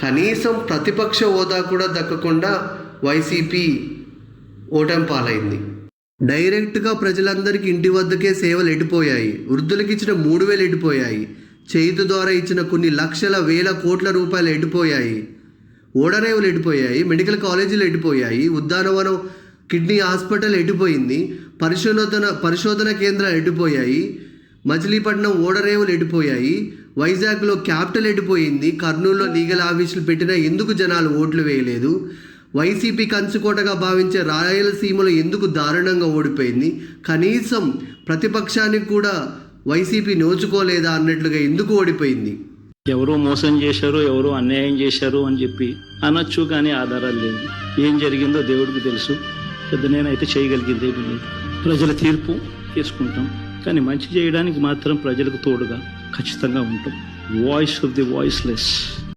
కనీసం ప్రతిపక్ష హోదా కూడా దక్కకుండా వైసీపీ ఓటమి పాలైంది. డైరెక్ట్గా ప్రజలందరికీ ఇంటి వద్దకే సేవలు ఎడిపోయాయి. వృద్ధులకు ఇచ్చిన 3,000 ఎడిపోయాయి. చేతు ద్వారా ఇచ్చిన కొన్ని లక్షల వేల కోట్ల రూపాయలు ఎడిపోయాయి. ఓడరేవులు ఎడిపోయాయి. మెడికల్ కాలేజీలు ఎడిపోయాయి. ఉద్యానవనం కిడ్నీ హాస్పిటల్ ఎడిపోయింది. పరిశోధన కేంద్రాలు ఎడిపోయాయి. మచిలీపట్నం ఓడరేవులు ఎడిపోయాయి. వైజాగ్లో క్యాపిటల్ ఎడిపోయింది. కర్నూలులో లీగల్ ఆఫీసులు పెట్టినా ఎందుకు జనాలు ఓట్లు వేయలేదు? వైసీపీ కంచుకోటగా భావించే రాయలసీమలో ఎందుకు దారుణంగా ఓడిపోయింది? కనీసం ప్రతిపక్షానికి కూడా వైసీపీ నోచుకోలేదా అన్నట్లుగా ఎందుకు ఓడిపోయింది? ఎవరో మోసం చేశారు, ఎవరో అన్యాయం చేశారు అని చెప్పి అనొచ్చు, కానీ ఆధారాలు లేవు. ఏం జరిగిందో దేవుడికి తెలుసు. పెద్ద నేనైతే చేయగలిగింది ఏమీ లేదు. ప్రజల తీర్పు తీసుకుంటాం, కానీ మంచి చేయడానికి మాత్రం ప్రజలకు తోడుగా ఖచ్చితంగా ఉంటాం. Voice of the voiceless.